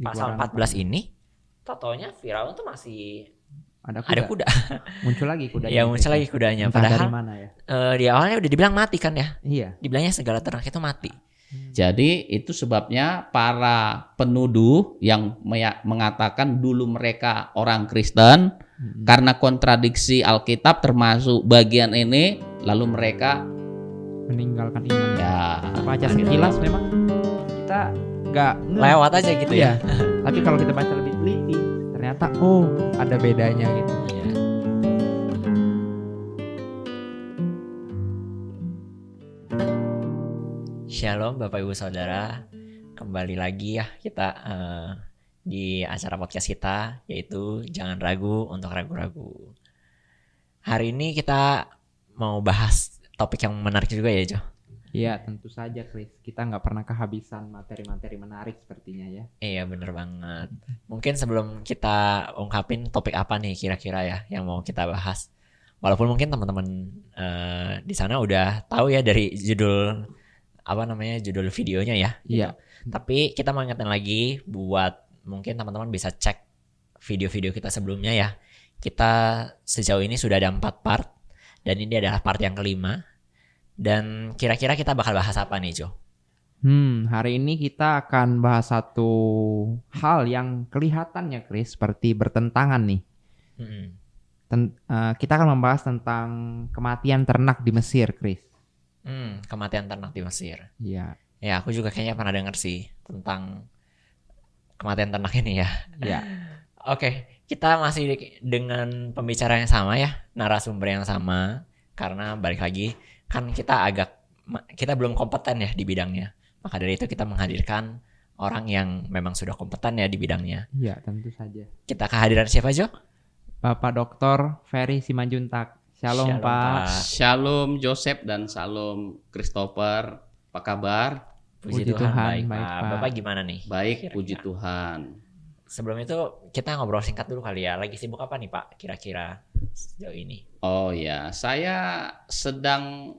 pasal 14 ini totonya Firaun tuh masih ada kuda. Muncul lagi kudanya. Ya muncul lagi kudanya. Entah Padahal dari mana ya. Di awalnya udah dibilang mati kan ya. Iya. Dibilangnya segala ternak itu mati. Jadi itu sebabnya para penuduh yang mengatakan dulu mereka orang Kristen karena kontradiksi Alkitab termasuk bagian ini, lalu mereka meninggalkan iman. ya Baca sekilas memang kita nggak lewat aja gitu ya. Tapi kalau kita baca lebih teliti, ternyata ada bedanya gitu. Iya. Shalom Bapak Ibu Saudara, kembali lagi ya kita di acara podcast kita, yaitu Jangan Ragu untuk Ragu-Ragu. Hari ini kita mau bahas topik yang menarik juga ya Jo. Iya, tentu saja Chris. Kita nggak pernah kehabisan materi-materi menarik sepertinya ya. Iya bener banget. Mungkin sebelum kita ungkapin topik apa nih kira-kira ya yang mau kita bahas. Walaupun mungkin teman-teman di sana udah tahu ya dari judul videonya ya. Iya. Gitu. Tapi kita mau ingetin lagi buat mungkin teman-teman bisa cek video-video kita sebelumnya ya. Kita sejauh ini sudah ada 4 part dan ini adalah part yang kelima. Dan kira-kira kita bakal bahas apa nih Jo? Hari ini kita akan bahas satu hal yang kelihatannya Chris seperti bertentangan nih. Kita akan membahas tentang kematian ternak di Mesir, Chris. Kematian ternak di Mesir. Iya. Ya, aku juga kayaknya pernah dengar sih tentang kematian ternak ini ya. Iya. Oke, kita masih dengan pembicara yang sama ya, narasumber yang sama. Karena balik lagi, kan kita belum kompeten ya di bidangnya. Maka dari itu kita menghadirkan orang yang memang sudah kompeten ya di bidangnya. Iya, tentu saja. Kita kehadiran siapa Jo? Bapak Dr. Ferry Simanjuntak. Shalom Pak. Shalom Joseph dan Shalom Christopher. Apa kabar? Puji Tuhan, baik Pak. Bapak gimana nih? Baik, kira-kira? puji Tuhan. Sebelum itu kita ngobrol singkat dulu kali ya. Lagi sibuk apa nih Pak kira-kira sejauh ini? Oh ya, saya sedang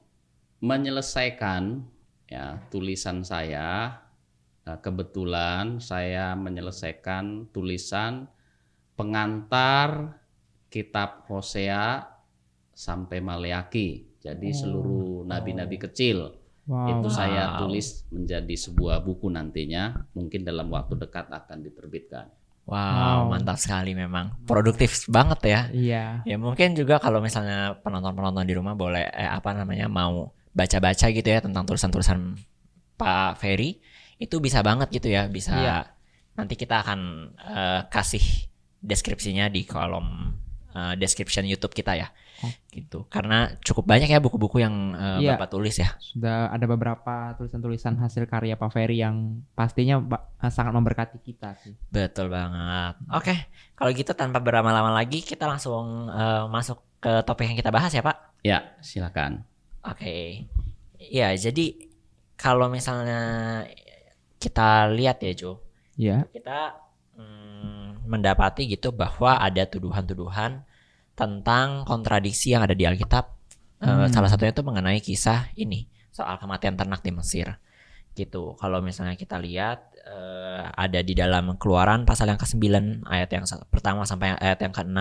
menyelesaikan ya tulisan saya. Kebetulan saya menyelesaikan tulisan pengantar kitab Hosea sampai Maleaki. Jadi seluruh nabi-nabi kecil itu saya tulis menjadi sebuah buku nantinya. Mungkin dalam waktu dekat akan diterbitkan. Wow, mantap sekali memang. Produktif banget ya. Iya. Ya mungkin juga kalau misalnya penonton-penonton di rumah boleh mau baca-baca gitu ya tentang tulisan-tulisan Pak Ferry, itu bisa banget gitu ya, bisa. Nanti kita akan kasih deskripsinya di kolom description YouTube kita ya. Gitu. Karena cukup banyak ya buku-buku yang Bapak tulis ya. Sudah ada beberapa tulisan-tulisan hasil karya Pak Ferry yang pastinya sangat memberkati kita sih. Betul banget. Oke, kalau gitu tanpa berlama-lama lagi kita langsung masuk ke topik yang kita bahas ya Pak. Ya, silakan. Oke. Ya, jadi kalau misalnya kita lihat ya Jo. Iya. Kita mendapati gitu bahwa ada tuduhan-tuduhan tentang kontradiksi yang ada di Alkitab. Salah satunya itu mengenai kisah ini soal kematian ternak di Mesir gitu. Kalau misalnya kita lihat ada di dalam Keluaran pasal yang ke-9 ayat yang pertama sampai ayat yang ke-6.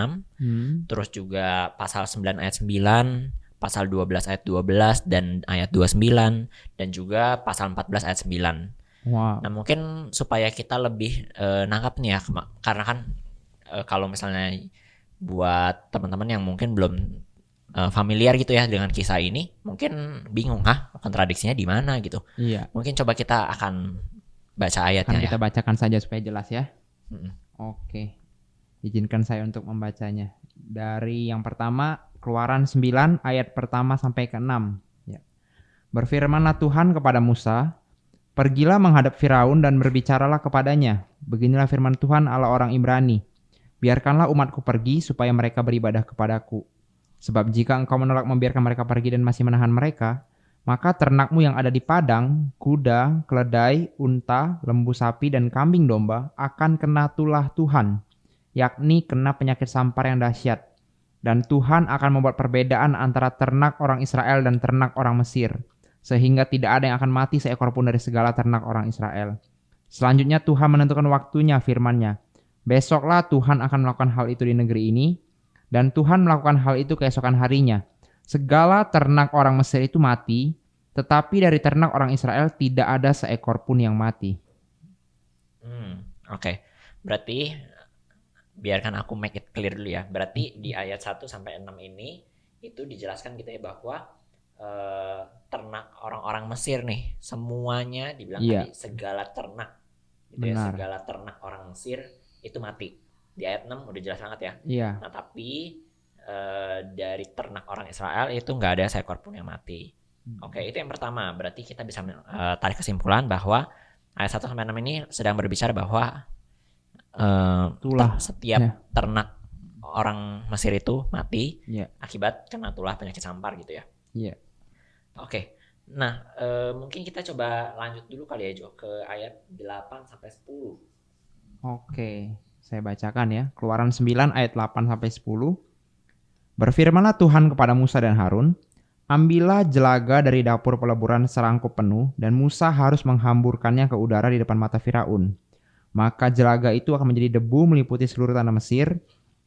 Terus juga pasal 9 ayat 9, pasal 12 ayat 12 dan ayat 29, dan juga pasal 14 ayat 9. Wow. Nah mungkin supaya kita lebih nangkap nih ya, karena kan kalau misalnya buat teman-teman yang mungkin belum familiar gitu ya dengan kisah ini, mungkin bingung kontradiksinya di mana gitu. Iya. Mungkin coba kita akan baca ayatnya Kita bacakan saja supaya jelas ya. Oke. Izinkan saya untuk membacanya. Dari yang pertama, Keluaran 9 ayat pertama sampai ke-6. Ya. Berfirmanlah Tuhan kepada Musa, "Pergilah menghadap Firaun dan berbicaralah kepadanya. Beginilah firman Tuhan Allah orang Ibrani. Biarkanlah umatku pergi supaya mereka beribadah kepadaku. Sebab jika engkau menolak membiarkan mereka pergi dan masih menahan mereka, maka ternakmu yang ada di padang, kuda, keledai, unta, lembu sapi, dan kambing domba akan kena tulah Tuhan, yakni kena penyakit sampar yang dahsyat. Dan Tuhan akan membuat perbedaan antara ternak orang Israel dan ternak orang Mesir, sehingga tidak ada yang akan mati seekor pun dari segala ternak orang Israel. Selanjutnya Tuhan menentukan waktunya, firman-Nya. Besoklah Tuhan akan melakukan hal itu di negeri ini, dan Tuhan melakukan hal itu keesokan harinya. Segala ternak orang Mesir itu mati, tetapi dari ternak orang Israel tidak ada seekor pun yang mati. Oke. Berarti biarkan aku make it clear dulu ya. Berarti di ayat 1 sampai 6 ini itu dijelaskan gitu ya bahwa ternak orang-orang Mesir nih semuanya dibilang tadi segala ternak gitu ya, segala ternak orang Mesir itu mati. Di ayat 6 udah jelas banget ya. Iya. Nah, tapi dari ternak orang Israel itu nggak ada seekor pun yang mati. Oke, itu yang pertama. Berarti kita bisa tarik kesimpulan bahwa ayat 1 sampai 6 ini sedang berbicara bahwa setiap ternak orang Mesir itu mati akibat kena tulah penyakit sampar gitu ya. Iya. Oke. Nah, mungkin kita coba lanjut dulu kali ya Jo ke ayat 8 sampai 10. Oke, saya bacakan ya. Keluaran 9 ayat 8 sampai 10. Berfirmanlah Tuhan kepada Musa dan Harun, ambillah jelaga dari dapur peleburan serangkup penuh, dan Musa harus menghamburkannya ke udara di depan mata Firaun. Maka jelaga itu akan menjadi debu meliputi seluruh tanah Mesir,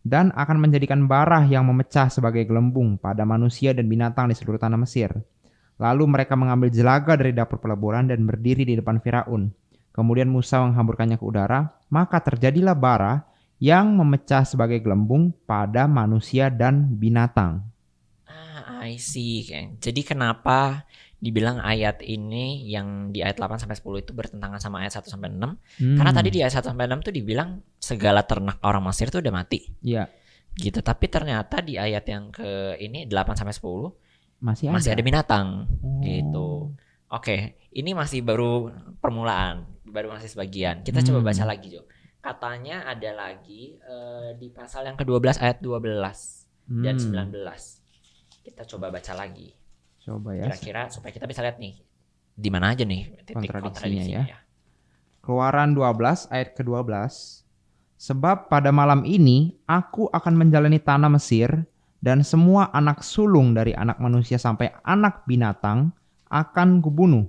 dan akan menjadikan bara yang memecah sebagai gelembung pada manusia dan binatang di seluruh tanah Mesir. Lalu mereka mengambil jelaga dari dapur peleburan dan berdiri di depan Firaun. Kemudian Musa menghamburkannya ke udara, maka terjadilah bara yang memecah sebagai gelembung pada manusia dan binatang. I see. Jadi kenapa dibilang ayat ini yang di ayat 8 sampai 10 itu bertentangan sama ayat 1 sampai 6? Karena tadi di ayat 1 sampai 6 tuh dibilang segala ternak orang Mesir tuh udah mati. Iya. Gitu, tapi ternyata di ayat yang ke ini 8 sampai 10 masih ada binatang. Gitu. Oke, ini masih baru permulaan, baru masih sebagian. Kita coba baca lagi, Jo. Katanya ada lagi di pasal yang ke-12 ayat 12 dan 19. Kita coba baca lagi. Coba ya. Kira-kira supaya kita bisa lihat nih di mana aja nih titik kontradiksinya ya. Keluaran 12 ayat ke-12. Sebab pada malam ini aku akan menjalani tanah Mesir, dan semua anak sulung dari anak manusia sampai anak binatang akan kubunuh.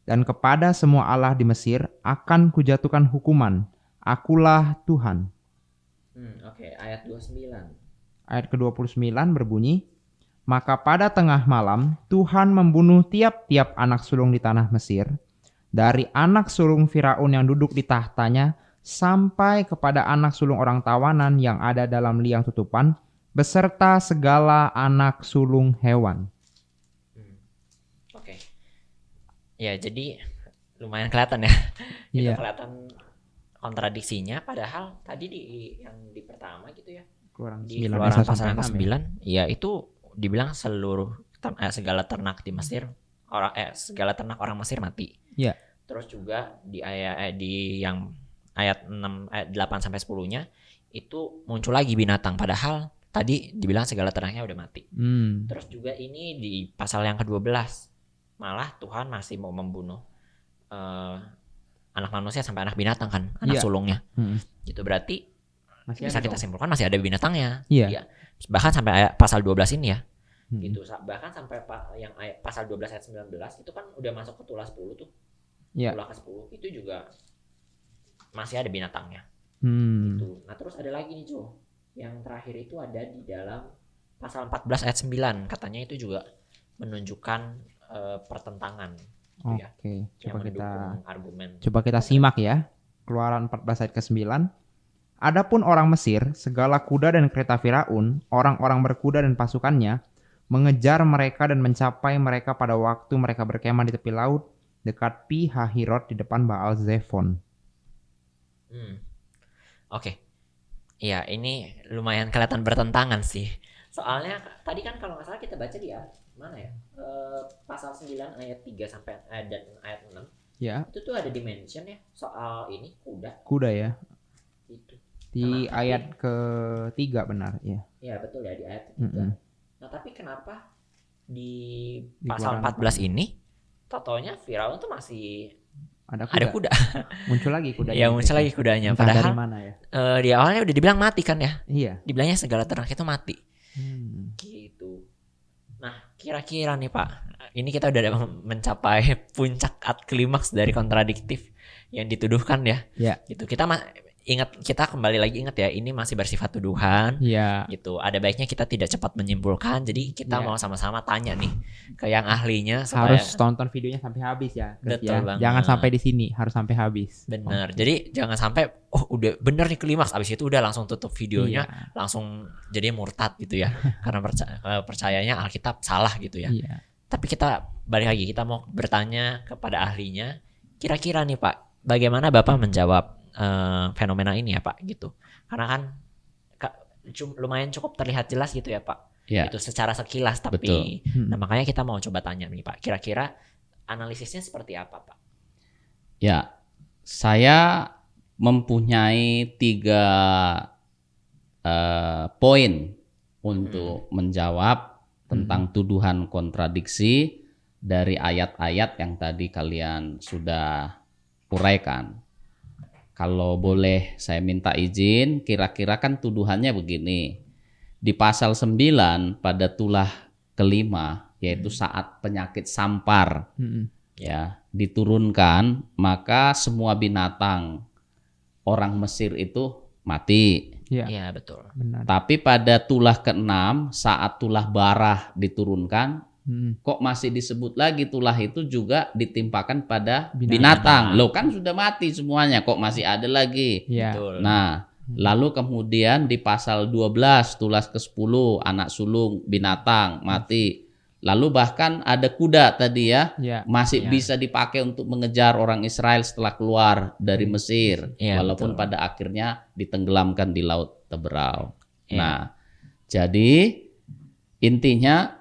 Dan kepada semua Allah di Mesir akan kujatuhkan hukuman. Akulah Tuhan. Oke, ayat 29. Ayat ke-29 berbunyi, maka pada tengah malam Tuhan membunuh tiap-tiap anak sulung di tanah Mesir, dari anak sulung Firaun yang duduk di tahtanya sampai kepada anak sulung orang tawanan yang ada dalam liang tutupan, beserta segala anak sulung hewan. Oke. Ya, jadi lumayan kelihatan ya. Itu kelihatan kontradiksinya, padahal tadi yang di pertama gitu ya. Keluaran pasal yang ke-9, ya itu dibilang seluruh segala ternak di Mesir, segala ternak orang Mesir mati. Iya. Terus juga di ayat di yang ayat 6 ayat 8 sampai 10-nya itu muncul lagi binatang, padahal tadi dibilang segala ternaknya udah mati. Terus juga ini di pasal yang ke-12 malah Tuhan masih mau membunuh anak manusia sampai anak binatang kan, anak sulungnya. Gitu berarti masih bisa kita simpulkan masih ada binatangnya. Iya. Bahkan sampai pasal 12 ini ya. Gitu. Bahkan sampai yang pasal 12 ayat 19 itu kan udah masuk ke tulah 10 tuh. Tulah ke-10 itu juga masih ada binatangnya. Gitu. Nah, terus ada lagi nih, Jo. Yang terakhir itu ada di dalam pasal 14 ayat 9. Katanya itu juga menunjukkan pertentangan. Oke, coba kita simak ya. Keluaran 14 ayat ke-9. Adapun orang Mesir, segala kuda dan kereta Firaun, orang-orang berkuda dan pasukannya, mengejar mereka dan mencapai mereka pada waktu mereka berkemah di tepi laut dekat Pi Hahirot di depan Baal Zephon. Oke. Ya, ini lumayan kelihatan bertentangan sih. Soalnya tadi kan kalau nggak salah kita baca di mana ya? Pasal 9 ayat 3 sampai dan ayat 6. Ya. Itu tuh ada dimension ya soal ini kuda. Kuda ya. Itu. Di ayat ke-3 benar ya. Iya, betul ya di ayat ke-3. Nah, tapi kenapa di pasal 14 ini totonya Firaun tuh masih ada kuda. Muncul lagi kudanya. Ya, muncul lagi kudanya. Padahal dari mana ya? Di awalnya udah dibilang mati kan ya? Iya. Dibilangnya segala ternak itu mati. Gitu. Nah, kira-kira nih Pak, ini kita udah mencapai puncak klimaks dari kontradiktif yang dituduhkan ya. Ya. Gitu. Kita kembali lagi ingat ya, ini masih bersifat tuduhan. Ya. Gitu. Ada baiknya kita tidak cepat menyimpulkan. Jadi kita mau sama-sama tanya nih ke yang ahlinya supaya Harus tonton videonya sampai habis ya. Chris, Betul ya. banget. Jangan sampai di sini, harus sampai habis. bener. Jadi jangan sampai udah bener nih klimaks, abis itu udah langsung tutup videonya, Iya. langsung jadi murtad gitu ya. Karena percayanya Alkitab salah gitu ya. Iya. Tapi kita balik lagi, kita mau bertanya kepada ahlinya. Kira-kira nih Pak, bagaimana Bapak menjawab fenomena ini ya Pak gitu? Karena kan lumayan cukup terlihat jelas gitu ya Pak. Ya. Itu secara sekilas tapi Betul. nah makanya kita mau coba tanya nih Pak. Kira-kira analisisnya seperti apa Pak? Ya, saya mempunyai 3 poin untuk menjawab tentang tuduhan kontradiksi dari ayat-ayat yang tadi kalian sudah uraikan. Kalau boleh saya minta izin, kira-kira kan tuduhannya begini. Di pasal 9 pada tulah kelima, yaitu saat penyakit sampar ya diturunkan, maka semua binatang orang Mesir itu mati. Iya. Iya betul. Benar. Tapi pada tulah ke-6 saat tulah barah diturunkan, kok masih disebut lagi tulah itu juga ditimpakan pada binatang. Loh kan sudah mati semuanya, kok masih ada lagi. Iya. Betul. Nah, lalu kemudian di pasal 12 tulas ke-10 anak sulung binatang mati. Lalu bahkan ada kuda tadi ya, Iya. masih Iya. bisa dipakai untuk mengejar orang Israel setelah keluar dari Mesir, Iya, walaupun betul. pada akhirnya ditenggelamkan di Laut Teberau. Iya. Nah, jadi intinya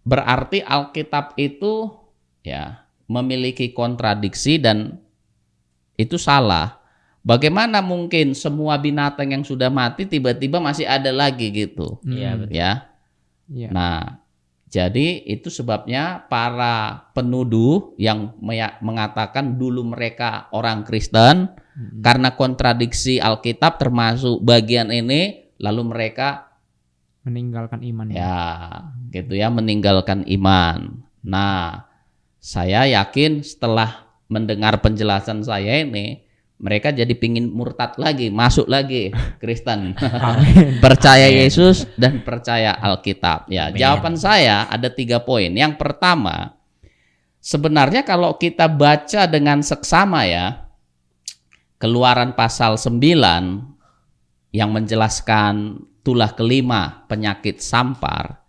berarti Alkitab itu ya memiliki kontradiksi dan itu salah. Bagaimana mungkin semua binatang yang sudah mati tiba-tiba masih ada lagi gitu? Iya betul. Ya. Iya. Nah, jadi itu sebabnya para penuduh yang mengatakan dulu mereka orang Kristen karena kontradiksi Alkitab termasuk bagian ini, lalu mereka Meninggalkan iman ya gitu ya meninggalkan iman. Nah, saya yakin setelah mendengar penjelasan saya ini, mereka jadi pingin murtad lagi, masuk lagi Kristen. Percaya Yesus dan percaya Alkitab. Ya, Amin. jawaban saya ada 3 poin. Yang pertama, sebenarnya kalau kita baca dengan seksama ya, Keluaran pasal 9 yang menjelaskan tulah kelima penyakit sampar,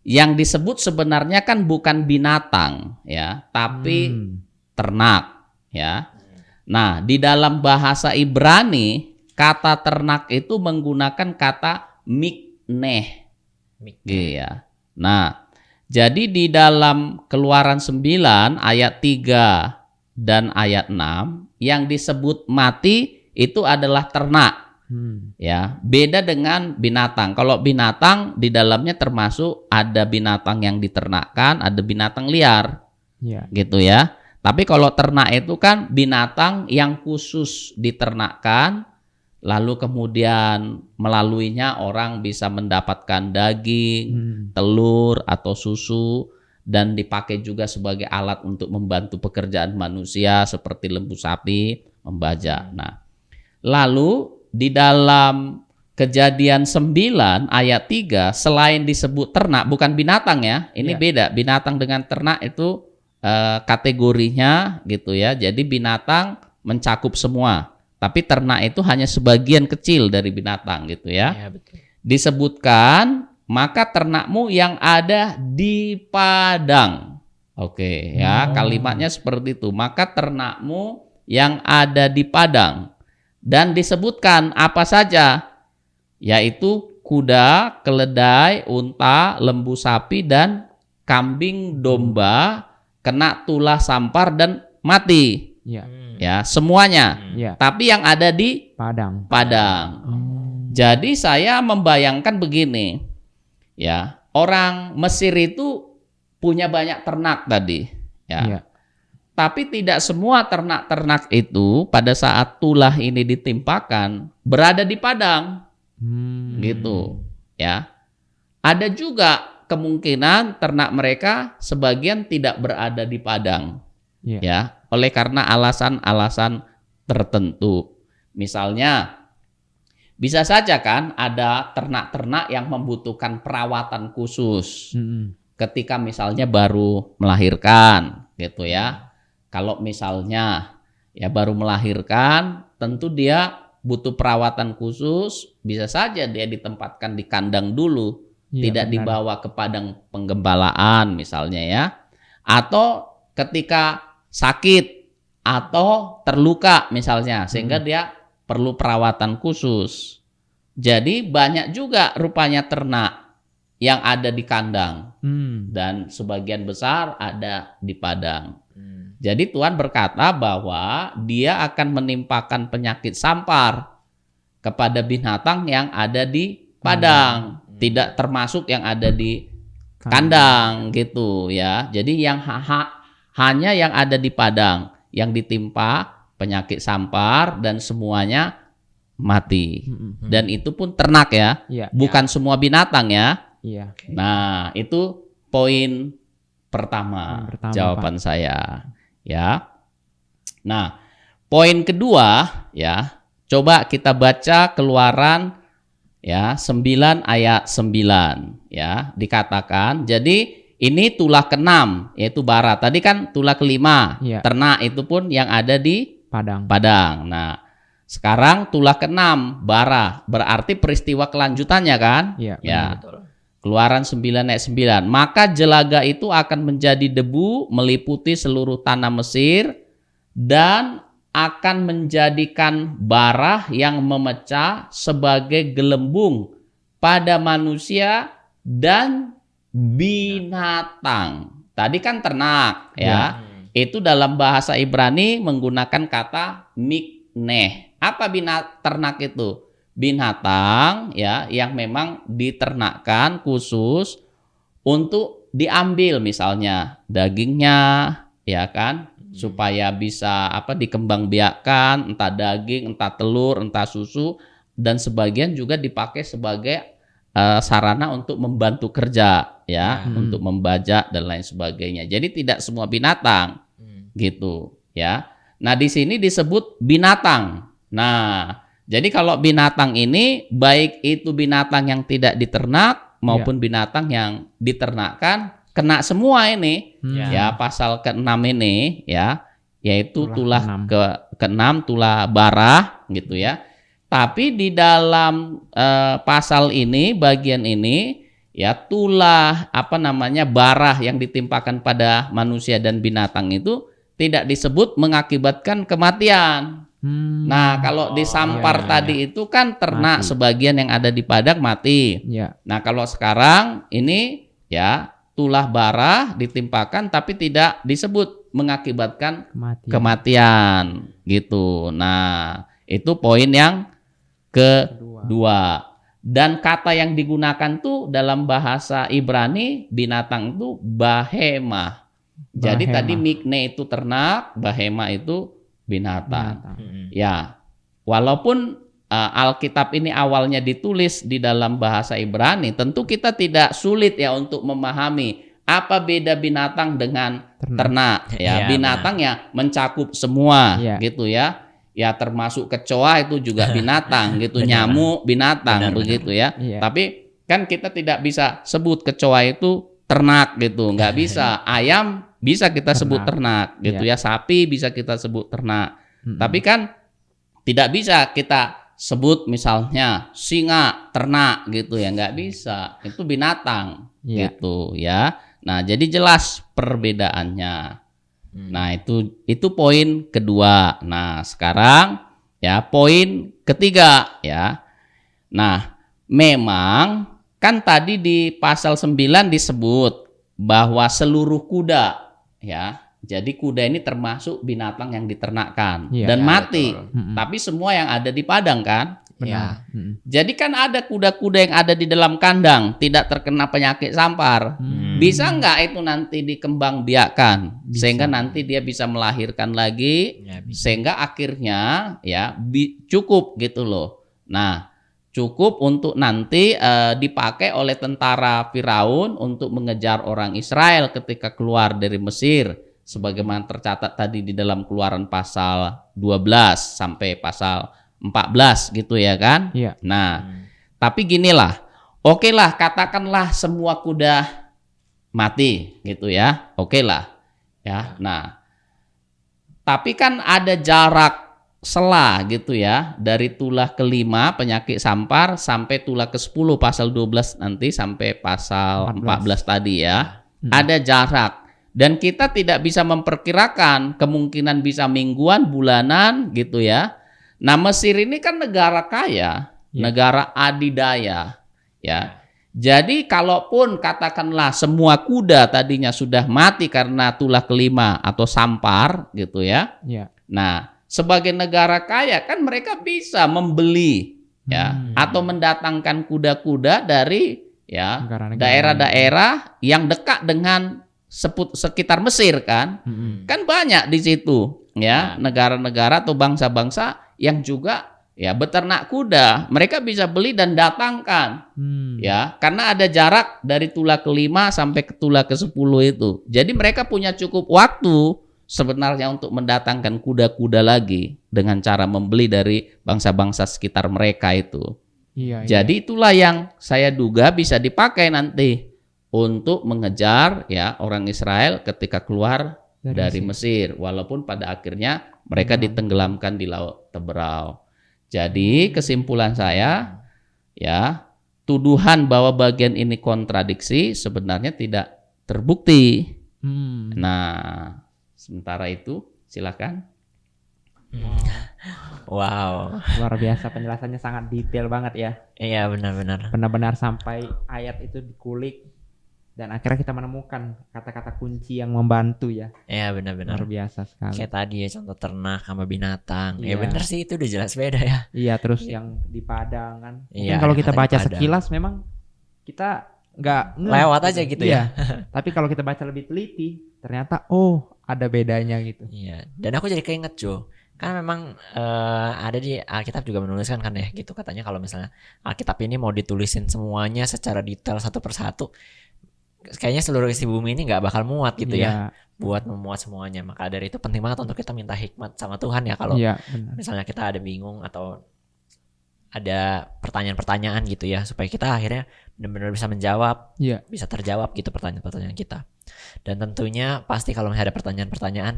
yang disebut sebenarnya kan bukan binatang ya, tapi ternak ya. Nah, di dalam bahasa Ibrani kata ternak itu menggunakan kata mikneh. Iya. Nah, jadi di dalam Keluaran 9 ayat 3 dan ayat 6 yang disebut mati itu adalah ternak. Ya, beda dengan binatang. Kalau binatang di dalamnya termasuk ada binatang yang diternakkan, ada binatang liar. Iya. Gitu ya. Tapi kalau ternak itu kan binatang yang khusus diternakkan, lalu kemudian melaluinya orang bisa mendapatkan daging, telur atau susu, dan dipakai juga sebagai alat untuk membantu pekerjaan manusia seperti lembu sapi, membajak. Nah, lalu di dalam Kejadian 9 ayat 3 selain disebut ternak, bukan binatang ya, ini beda. Binatang dengan ternak itu kategorinya gitu ya. Jadi binatang mencakup semua, tapi ternak itu hanya sebagian kecil dari binatang gitu ya. Iya betul. Disebutkan maka ternakmu yang ada di padang. Oke ya, kalimatnya seperti itu. Maka ternakmu yang ada di padang. Dan disebutkan apa saja, yaitu kuda, keledai, unta, lembu sapi, dan kambing domba kena tulah sampar dan mati. Iya. Ya, semuanya. Iya. Tapi yang ada di Padang. padang. Jadi saya membayangkan begini. Ya, orang Mesir itu punya banyak ternak tadi, ya. Iya. Tapi tidak semua ternak-ternak itu pada saat tulah ini ditimpakan berada di padang. Gitu, ya. Ada juga kemungkinan ternak mereka sebagian tidak berada di padang. Iya. Ya, oleh karena alasan-alasan tertentu. Misalnya, bisa saja kan ada ternak-ternak yang membutuhkan perawatan khusus. Ketika misalnya baru melahirkan, gitu ya. Kalau misalnya ya baru melahirkan, tentu dia butuh perawatan khusus, bisa saja dia ditempatkan di kandang dulu, tidak dibawa ke padang penggembalaan misalnya ya. Atau ketika sakit atau terluka misalnya, sehingga dia perlu perawatan khusus. Jadi banyak juga rupanya ternak yang ada di kandang dan sebagian besar ada di padang. Jadi Tuhan berkata bahwa dia akan menimpakan penyakit sampar kepada binatang yang ada di padang, tidak termasuk yang ada di kandang gitu ya. Jadi yang hanya yang ada di padang yang ditimpa penyakit sampar dan semuanya mati. Dan itu pun ternak ya, bukan semua binatang ya. Nah, itu poin pertama jawaban Pak. Saya ya. Nah, poin kedua ya, coba kita baca Keluaran ya 9 ayat 9 ya, dikatakan jadi ini tulah ke-6 yaitu bara. Tadi kan tulah ke-5 ternak, itu pun yang ada di padang. Nah, sekarang tulah ke-6 bara, berarti peristiwa kelanjutannya kan? Ya. Betul. Keluaran 9 ayat 9. Maka jelaga itu akan menjadi debu meliputi seluruh tanah Mesir dan akan menjadikan bara yang memecah sebagai gelembung pada manusia dan binatang. Tadi kan ternak ya. Itu dalam bahasa Ibrani menggunakan kata mikneh. Apa ternak itu? Binatang ya yang memang diternakkan khusus untuk diambil misalnya dagingnya ya kan, supaya bisa dikembangbiakkan, entah daging, entah telur, entah susu, dan sebagian juga dipakai sebagai sarana untuk membantu kerja ya, untuk membajak dan lain sebagainya. Jadi tidak semua binatang gitu ya. Nah, di sini disebut binatang. Nah, jadi kalau binatang ini baik itu binatang yang tidak diternak maupun binatang yang diternakkan kena semua ini ya, pasal ke-6 ini ya, yaitu tulah ke-6 tulah bara gitu ya. Tapi di dalam pasal ini, bagian ini ya, tulah bara yang ditimpakan pada manusia dan binatang itu tidak disebut mengakibatkan kematian. Nah, kalau disampar tadi itu kan ternak mati. Sebagian yang ada di padang mati. Nah, kalau sekarang ini ya tulah bara ditimpakan tapi tidak disebut mengakibatkan kematian gitu. Nah, itu poin yang kedua. Dan kata yang digunakan tuh dalam bahasa Ibrani binatang itu bahema. Jadi tadi mikne itu ternak, bahema itu binatang. Ya, walaupun Alkitab ini awalnya ditulis di dalam bahasa Ibrani, tentu kita tidak sulit ya untuk memahami apa beda binatang dengan ternak. Ya, binatang ya mencakup semua gitu ya. Ya, termasuk kecoa itu juga binatang gitu, nyamuk binatang begitu ya. Tapi kan kita tidak bisa sebut kecoa itu ternak gitu, nggak bisa. Ayam bisa kita sebut ternak gitu ya, sapi bisa kita sebut ternak. Tapi kan tidak bisa kita sebut misalnya singa ternak gitu ya, nggak bisa. Itu binatang gitu ya. Nah, jadi jelas perbedaannya. Nah, itu poin kedua. Nah, sekarang ya poin ketiga ya. Nah, memang kan tadi di pasal 9 disebut bahwa seluruh kuda ya. Jadi kuda ini termasuk binatang yang diternakkan dan mati. Tapi semua yang ada di padang kan? Ya. Jadi kan ada kuda-kuda yang ada di dalam kandang tidak terkena penyakit sampar. Bisa nggak itu nanti dikembangbiakkan sehingga nanti dia bisa melahirkan lagi, sehingga akhirnya ya cukup gitu loh. Nah, cukup untuk nanti dipakai oleh tentara Firaun untuk mengejar orang Israel ketika keluar dari Mesir. sebagaimana tercatat tadi di dalam Keluaran pasal 12 sampai pasal 14 gitu ya kan. Iya. Nah, tapi ginilah, oke lah katakanlah semua kuda mati gitu ya, oke lah ya. Nah, tapi kan ada jarak sela gitu ya, dari tulah ke-5 penyakit sampar sampai tulah ke-10 pasal 12 nanti sampai pasal 14 tadi ya. Ada jarak. Dan kita tidak bisa memperkirakan, kemungkinan bisa mingguan, bulanan gitu ya. Nah, Mesir ini kan negara kaya, negara adidaya ya. Jadi kalaupun katakanlah semua kuda tadinya sudah mati karena tulah ke-5 atau sampar gitu ya. Iya. Nah, sebagai negara kaya kan mereka bisa membeli ya atau mendatangkan kuda-kuda dari ya Negara-negara daerah-daerah yang dekat dengan sekitar Mesir kan. Kan banyak di situ ya negara-negara atau bangsa-bangsa yang juga ya beternak kuda. Mereka bisa beli dan datangkan ya, karena ada jarak dari tulah ke-5 sampai ke tulah ke-10 itu. Jadi mereka punya cukup waktu sebenarnya untuk mendatangkan kuda-kuda lagi dengan cara membeli dari bangsa-bangsa sekitar mereka itu. Iya. Jadi itulah yang saya duga bisa dipakai nanti untuk mengejar ya orang Israel ketika keluar dari Mesir. Walaupun pada akhirnya mereka ditenggelamkan di Laut Teberau. Jadi kesimpulan saya ya, tuduhan bahwa bagian ini kontradiksi sebenarnya tidak terbukti. Nah, sementara itu silakan. Wow. Luar biasa, penjelasannya sangat detail banget ya. Iya, benar-benar. Benar-benar sampai ayat itu dikulik dan akhirnya kita menemukan kata-kata kunci yang membantu ya. Iya, benar-benar. Luar biasa sekali. Kayak tadi ya contoh ternak sama binatang. Ya Iya. benar sih, itu udah jelas beda ya. Iya, terus yang di Padang kan. Mungkin Iya, kalau yang kita kata di baca Padang. sekilas memang kita nggak ngeh Lewat aja gitu ya. Tapi kalau kita baca lebih teliti, ternyata oh ada bedanya gitu. Iya. Dan aku jadi keinget Jo, kan memang ada di Alkitab juga menuliskan kan ya gitu, katanya kalau misalnya Alkitab ini mau ditulisin semuanya secara detail satu persatu, kayaknya seluruh isi bumi ini nggak bakal muat gitu ya, buat memuat semuanya. Maka dari itu penting banget untuk kita minta hikmat sama Tuhan ya, kalau Iya, benar. misalnya kita ada bingung atau ada pertanyaan-pertanyaan gitu ya, supaya kita akhirnya benar-benar bisa menjawab, Iya. bisa terjawab gitu pertanyaan-pertanyaan kita. Dan tentunya pasti kalau misalnya ada pertanyaan-pertanyaan,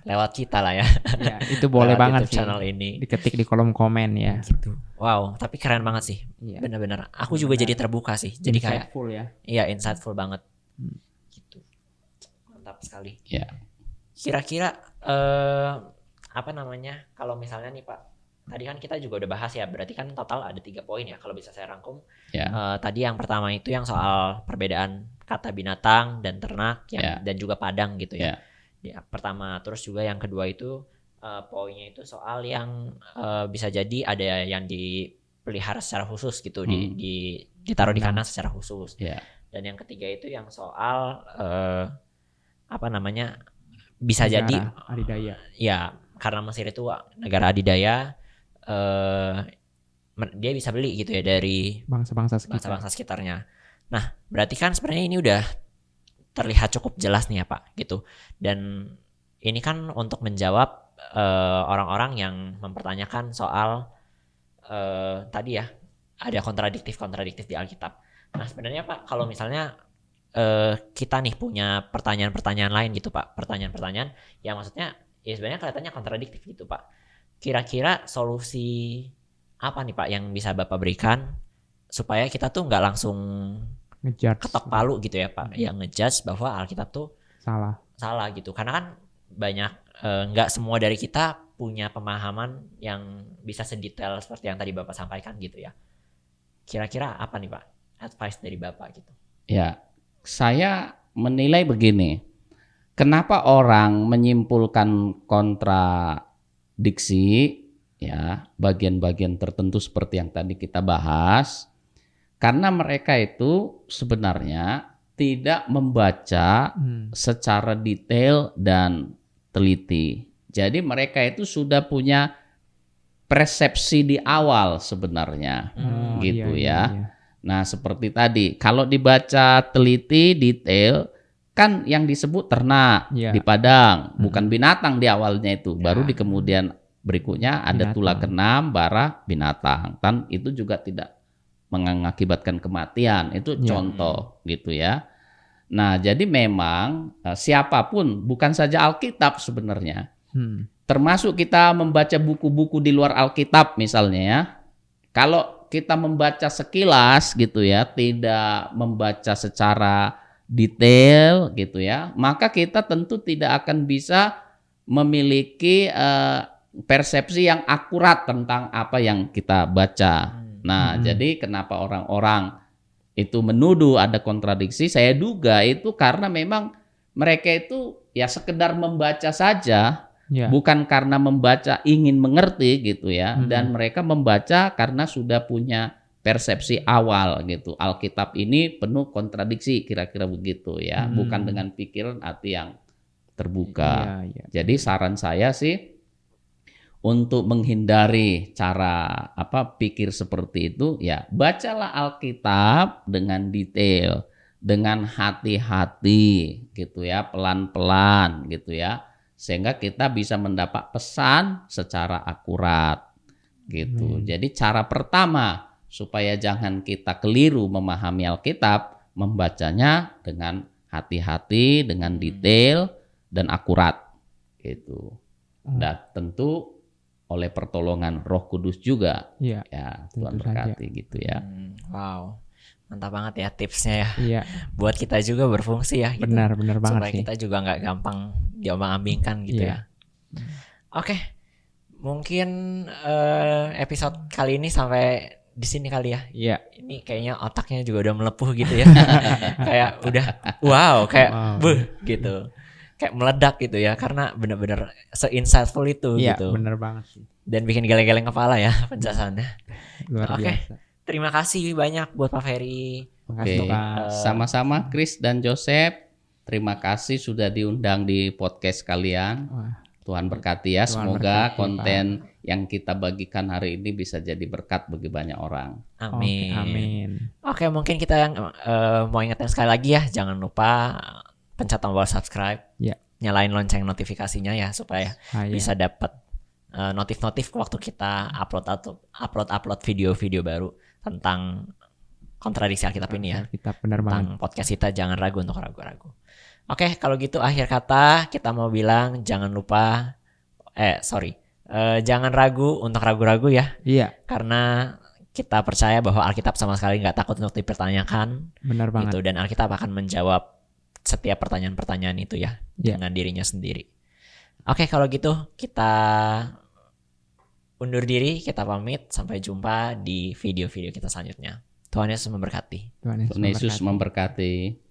lewat kita lah ya. Ya, itu boleh Lewat banget YouTube sih. channel ini. Diketik di kolom komen ya. Gitu. Wow, tapi keren banget sih. Iya. Benar-benar. Aku juga jadi terbuka sih. Jadi kayak Insightful ya. iya, insightful banget. Gitu. Mantap sekali. Ya. Kira-kira apa namanya? Kalau misalnya nih Pak, tadi kan kita juga udah bahas ya, berarti kan total ada 3 poin ya kalau bisa saya rangkum. Ya. Tadi yang pertama itu yang soal perbedaan kata binatang dan ternak dan juga padang gitu ya. Ya, pertama, terus juga yang kedua itu poinnya itu soal yang bisa jadi ada yang dipelihara secara khusus gitu, ditaruh di kandang secara khusus. Dan yang ketiga itu yang soal apa namanya, bisa Negara jadi adidaya. ya karena Mesir itu negara adidaya, dia bisa beli gitu ya dari Bangsa-bangsa sekitar. bangsa-bangsa sekitarnya. Nah, berarti kan sebenarnya ini udah terlihat cukup jelas nih ya Pak gitu. Dan ini kan untuk menjawab orang-orang yang mempertanyakan soal tadi ya, ada kontradiktif di Alkitab. Nah, sebenarnya Pak, kalau misalnya kita nih punya pertanyaan-pertanyaan lain gitu Pak, pertanyaan-pertanyaan yang maksudnya ya sebenarnya kelihatannya kontradiktif gitu Pak. Kira-kira solusi apa nih Pak yang bisa Bapak berikan supaya kita tuh nggak langsung Ngejudge. ketok palu gitu ya Pak, yang ngejudge bahwa Alkitab tuh salah gitu. Karena kan banyak nggak semua dari kita punya pemahaman yang bisa sedetail seperti yang tadi Bapak sampaikan gitu ya. Kira-kira apa nih Pak advice dari Bapak gitu? Ya, saya menilai begini. Kenapa orang menyimpulkan kontradiksi ya, bagian-bagian tertentu seperti yang tadi kita bahas? Karena mereka itu sebenarnya tidak membaca secara detail dan teliti. Jadi mereka itu sudah punya persepsi di awal sebenarnya, gitu iya. Nah, seperti tadi, kalau dibaca teliti, detail, kan yang disebut ternak Iya. di padang, bukan binatang di awalnya itu. Baru Ya. di kemudian berikutnya ada Binatang. tulah keenam bara binatang. Dan itu juga tidak mengakibatkan kematian. Itu Ya. contoh gitu ya. Nah, jadi memang siapapun, bukan saja Alkitab sebenarnya. Termasuk kita membaca buku-buku di luar Alkitab misalnya ya. Kalau kita membaca sekilas gitu ya, tidak membaca secara detail gitu ya, maka kita tentu tidak akan bisa memiliki persepsi yang akurat tentang apa yang kita baca. Nah, jadi kenapa orang-orang itu menuduh ada kontradiksi? Saya duga itu karena memang mereka itu ya sekedar membaca saja, bukan karena membaca ingin mengerti gitu ya, dan mereka membaca karena sudah punya persepsi awal gitu. Alkitab ini penuh kontradiksi kira-kira begitu ya, bukan dengan pikiran hati yang terbuka. Jadi saran saya sih untuk menghindari cara pikir seperti itu ya bacalah Alkitab dengan detail, dengan hati-hati gitu ya, pelan-pelan gitu ya, sehingga kita bisa mendapat pesan secara akurat gitu. Jadi cara pertama supaya jangan kita keliru memahami Alkitab, membacanya dengan hati-hati, dengan detail dan akurat gitu. Dan tentu oleh pertolongan Roh Kudus juga. Ya, Tuhan berkati gitu ya. Wow. Mantap banget ya tipsnya ya. Iya. Buat kita juga berfungsi ya gitu. Benar banget supaya sih. kita juga nggak gampang diombang-ambingkan gitu ya. Oke. Mungkin episode kali ini sampai di sini kali ya. Iya. Ini kayaknya otaknya juga udah melepuh gitu ya. Kayak udah kayak gitu. Kayak meledak gitu ya, karena benar-benar se-insightful itu gitu. Iya, benar banget sih. Dan bikin geleng-geleng kepala ya penjelasannya. Luar Oke. biasa. Terima kasih banyak buat Pak Ferry. Makasih, Pak. Sama-sama Chris dan Joseph. Terima kasih sudah diundang di podcast kalian. Tuhan berkati ya. Tuhan Semoga berkati, konten yang kita bagikan hari ini bisa jadi berkat bagi banyak orang. Amin. Amin. Oke, mungkin kita yang mau ingetin sekali lagi ya, jangan lupa pencet tombol subscribe. Ya. Nyalain lonceng notifikasinya ya supaya bisa dapat notif-notif waktu kita upload video-video baru tentang kontradiksi Alkitab ini ya. Kita benar tentang banget. podcast kita, jangan ragu untuk ragu-ragu. Oke, kalau gitu akhir kata kita mau bilang jangan lupa jangan ragu untuk ragu-ragu ya. Iya. Karena kita percaya bahwa Alkitab sama sekali nggak takut untuk dipertanyakan. Benar banget. Gitu, dan Alkitab akan menjawab setiap pertanyaan-pertanyaan itu ya dengan dirinya sendiri. Oke, kalau gitu kita undur diri, kita pamit, sampai jumpa di video-video kita selanjutnya. Tuhan Yesus memberkati. Tuhan Yesus memberkati.